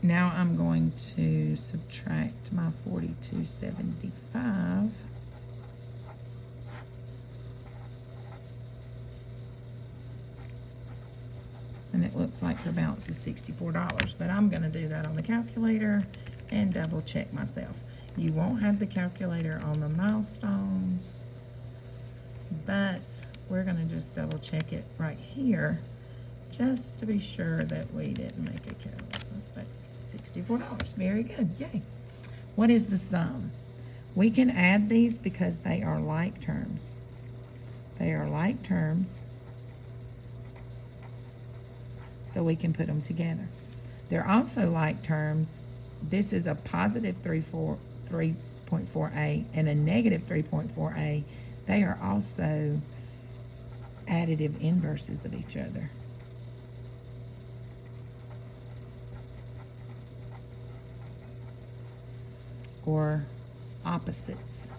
Now I'm going to subtract my 42.75. And it looks like her balance is $64, but I'm gonna do that on the calculator and double check myself. You won't have the calculator on the milestones, but we're gonna just double check it right here just to be sure that we didn't make a careless mistake. $64, very good, yay. What is the sum? We can add these because they are like terms. They are like terms, so we can put them together. They're also like terms. This is a positive 3.4a and a negative 3.4a. They are also additive inverses of each other. Or opposites,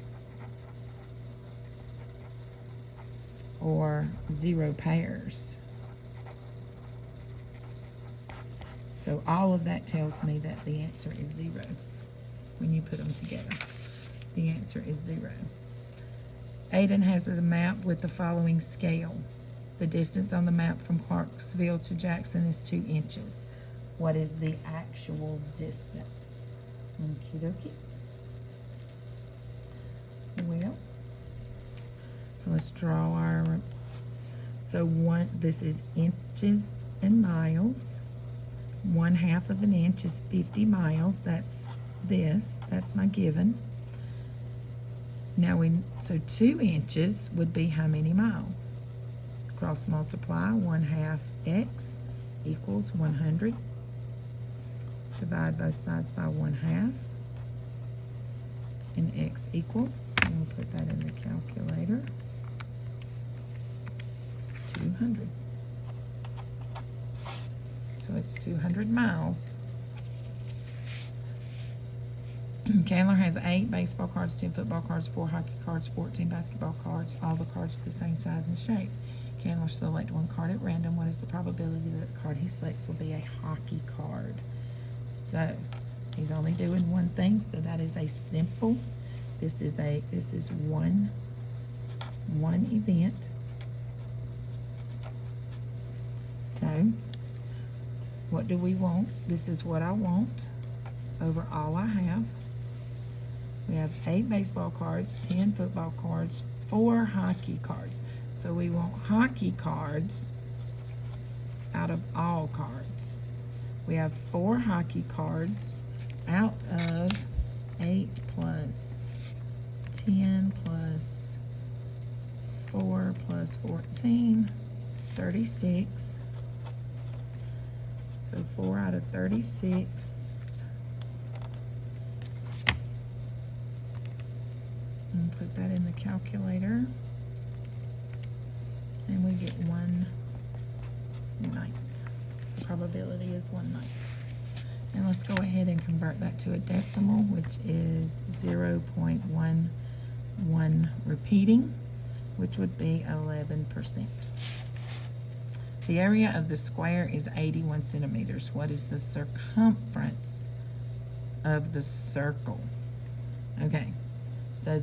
or zero pairs. So all of that tells me that the answer is 0 when you put them together. The answer is 0. Aiden has a map with the following scale. The distance on the map from Clarksville to Jackson is 2 inches. What is the actual distance? Okie dokie. Well, so let's draw our, this is inches and miles. 1/2 of an inch is 50 miles. That's my given. Now so 2 inches would be how many miles? Cross multiply, 1/2 x equals 100. Divide both sides by 1/2. And x equals, and we'll put that in the calculator, 200. So it's 200 miles. Candler has 8 baseball cards, 10 football cards, 4 hockey cards, 14 basketball cards, all the cards are the same size and shape. Candler select one card at random. What is the probability that the card he selects will be a hockey card? So he's only doing one thing, so that is a simple. This is one event. So what do we want? This is what I want over all I have. We have 8 baseball cards, 10 football cards, 4 hockey cards. So we want hockey cards out of all cards. We have 4 hockey cards out of 8 plus 10 plus 4 plus 14, 36. So 4 out of 36. And put that in the calculator. And we get 1/9. The probability is 1/9. And let's go ahead and convert that to a decimal, which is 0.11 repeating, which would be 11%. The area of the square is 81 centimeters. What is the circumference of the circle? Okay, so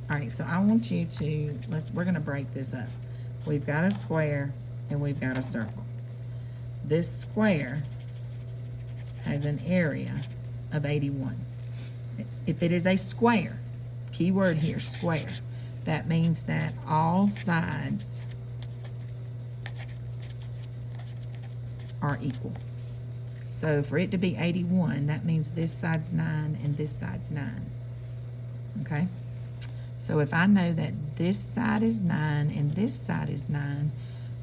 all right, so I want you to, we're gonna break this up. We've got a square and we've got a circle. This square has an area of 81. If it is a square, key word here, square, that means that all sides are equal. So for it to be 81, that means this side's 9 and this side's 9. Okay? So if I know that this side is 9 and this side is 9,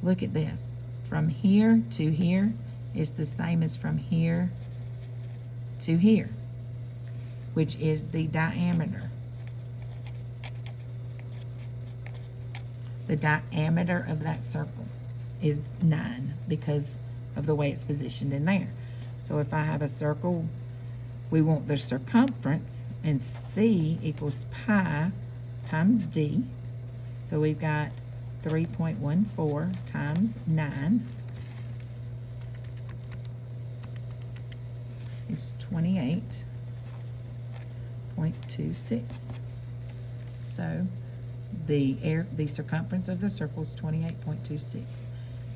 look at this. From here to here is the same as from here to here, which is the diameter. The diameter of that circle is 9 because of the way it's positioned in there. So if I have a circle, we want the circumference, and C equals pi times D. So we've got 3.14 times 9. is 28.26. So the circumference of the circle is 28.26.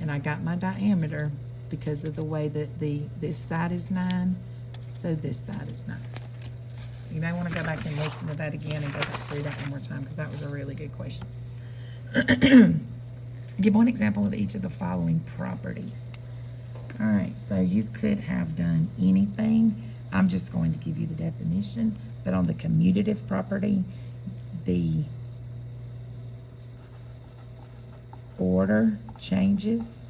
And I got my diameter because of the way that this side is 9, so this side is 9. So you may want to go back and listen to that again and go back through that one more time because that was a really good question. Give one example of each of the following properties. All right, so you could have done anything. I'm just going to give you the definition, but on the commutative property, the order changes,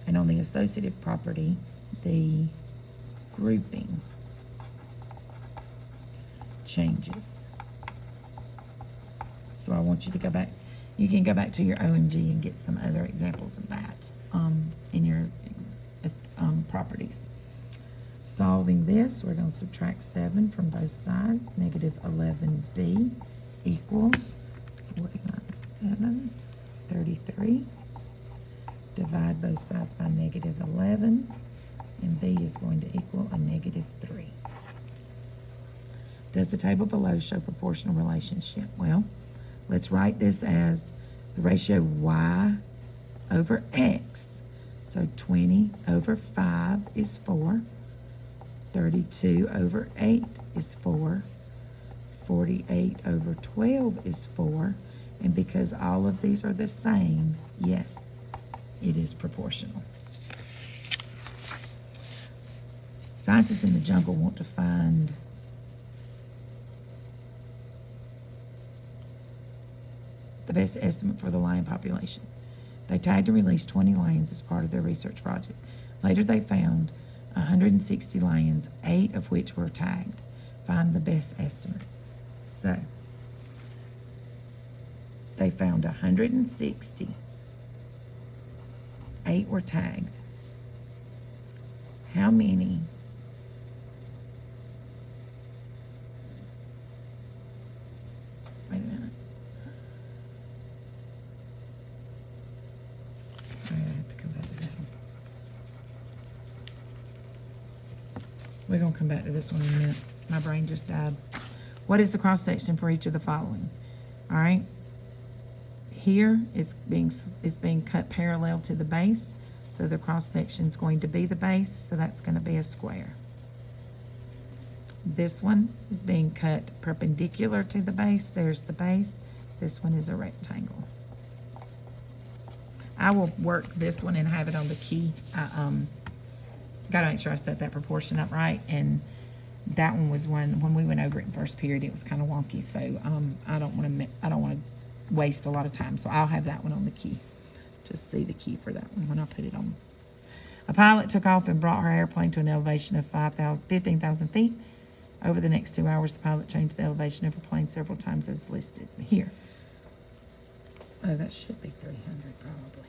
and on the associative property, the grouping changes. So I want you to go back. You can go back to your OMG and get some other examples of that in your properties. Solving this, we're going to subtract 7 from both sides. Negative 11b equals 40 minus 7, 33. Divide both sides by negative 11, and b is going to equal a negative 3. Does the table below show proportional relationship? Well, let's write this as the ratio y over x. So 20 over 5 is 4. 32 over 8 is 4. 48 over 12 is 4. And because all of these are the same, yes, it is proportional. Scientists in the jungle want to find the best estimate for the lion population. They tagged and released 20 lions as part of their research project. Later they found 160 lions, 8 of which were tagged. Find the best estimate. So, they found 160. 8 were tagged. How many wait a minute. I have to come back to that one. We're going to come back to this one in a minute. My brain just died. What is the cross section for each of the following? All right. Here it's being cut parallel to the base, so the cross section is going to be the base, so that's going to be a square. This one is being cut perpendicular to the base. There's the base. This one is a rectangle. I will work this one and have it on the key. Got to make sure I set that proportion up right, and that one was one when we went over it in first period. It was kind of wonky, so I don't want to waste a lot of time. So I'll have that one on the key. Just see the key for that one when I put it on. A pilot took off and brought her airplane to an elevation of 15,000 feet. Over the next 2 hours, the pilot changed the elevation of her plane several times as listed here. Oh, that should be 300 probably.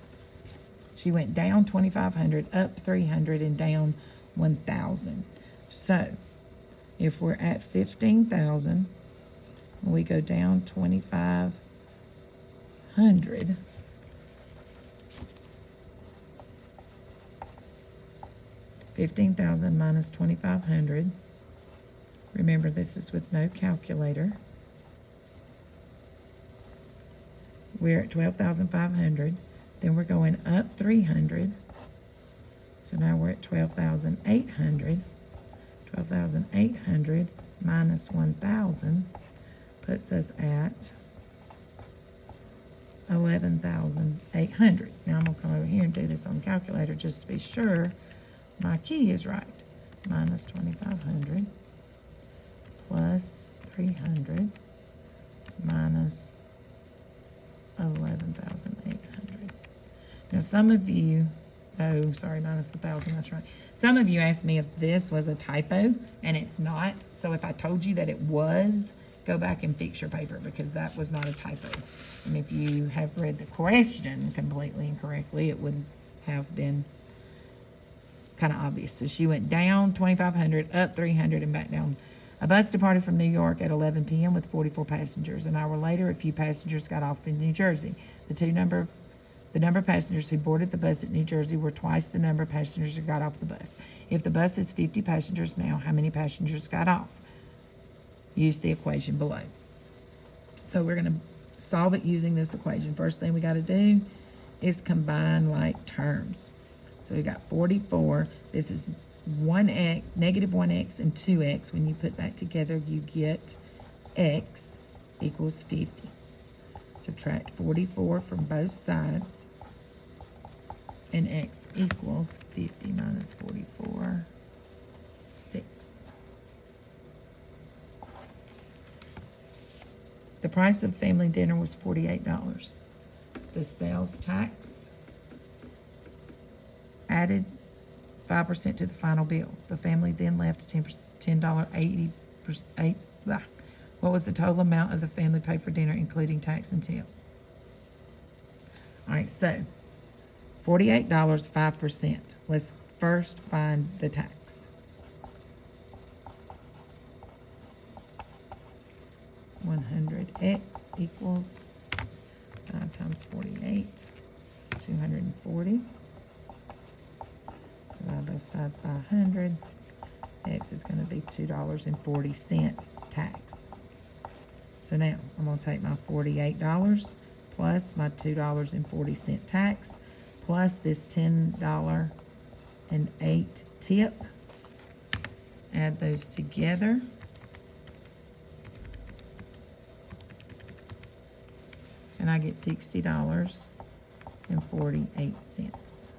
She went down 2,500, up 300, and down 1,000. So, if we're at 15,000, we go down 2,500. $15,000 minus 2,500. Remember, this is with no calculator. We're at 12,500. Then we're going up 300. So now we're at 12,800. 12,800 minus 1,000 puts us at 11,800. Now I'm going to come over here and do this on the calculator just to be sure my key is right. Minus 2,500 plus 300 minus 11,800. Now some of you, minus 1,000, that's right. Some of you asked me if this was a typo, and it's not. So if I told you that it was, go back and fix your paper because that was not a typo. And if you have read the question completely incorrectly, it would have been kind of obvious. So she went down 2,500, up 300, and back down. A bus departed from New York at 11 p.m. with 44 passengers. An hour later, a few passengers got off in New Jersey. The The number of passengers who boarded the bus at New Jersey were twice the number of passengers who got off the bus. If the bus is 50 passengers now, how many passengers got off? Use the equation below. So we're going to solve it using this equation. First thing we got to do is combine like terms. So we got 44. This is 1x, negative 1x and 2x. When you put that together, you get x equals 50. Subtract 44 from both sides, and x equals 50 minus 44, 6. The price of family dinner was $48. The sales tax added 5% to the final bill. The family then left $10.80. What was the total amount of the family paid for dinner, including tax and tip? All right, so $48, 5%. Let's first find the tax. 100x equals 5 times 48, 240. Divide both sides by 100. X is going to be $2.40 tax. So now I'm going to take my $48 plus my $2.40 tax plus this $10.08 tip. Add those together. And I get $60.48.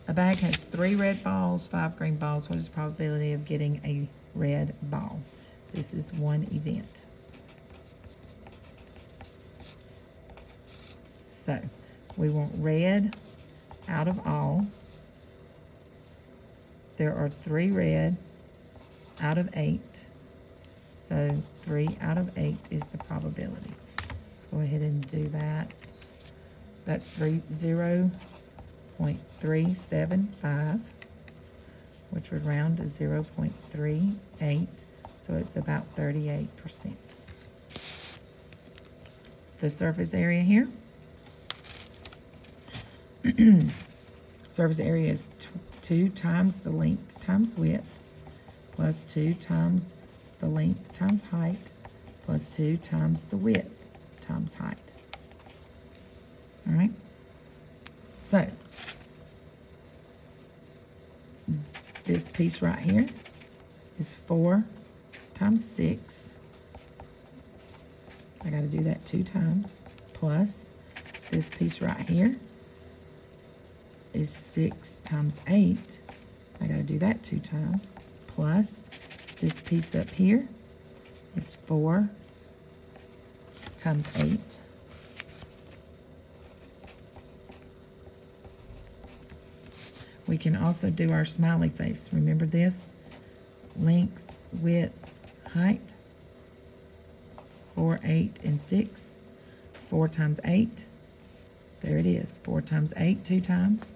A bag has 3 red balls, 5 green balls. What is the probability of getting a red ball? This is one event. So we want red out of all. There are 3 red out of 8. So 3 out of 8 is the probability. Let's go ahead and do that. That's 0.375, which would round to 0.38. So it's about 38%. The surface area here. Surface area is 2 times the length times width plus 2 times the length times height plus 2 times the width times height. All right. So this piece right here is 4 times 6. I got to do that 2 times. Plus this piece right here is 6 times 8. I got to do that 2 times. Plus this piece up here is 4 times 8. We can also do our smiley face. Remember this? Length, width, height. 4, 8, and 6. 4 times 8. There it is. 4 times 8, 2 times.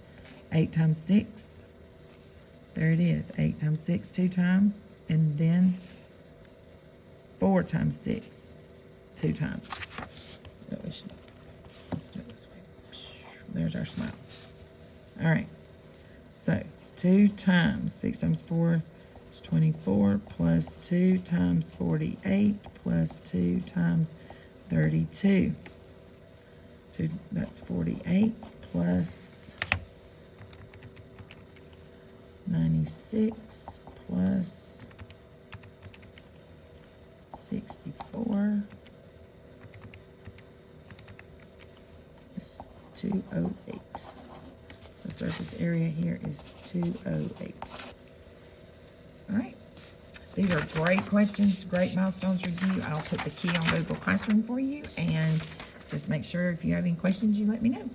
8 times 6. There it is. 8 times 6, 2 times. And then 4 times 6, 2 times. Let's do it this way. There's our smile. All right. So 2 times 6 times 4 is 24 plus 2 times 48 plus 2 times 32. That's 48 plus 96 plus 64 is 208. The surface area here is 208. All right. These are great questions, great milestones review. I'll put the key on Google Classroom for you, and just make sure if you have any questions, you let me know.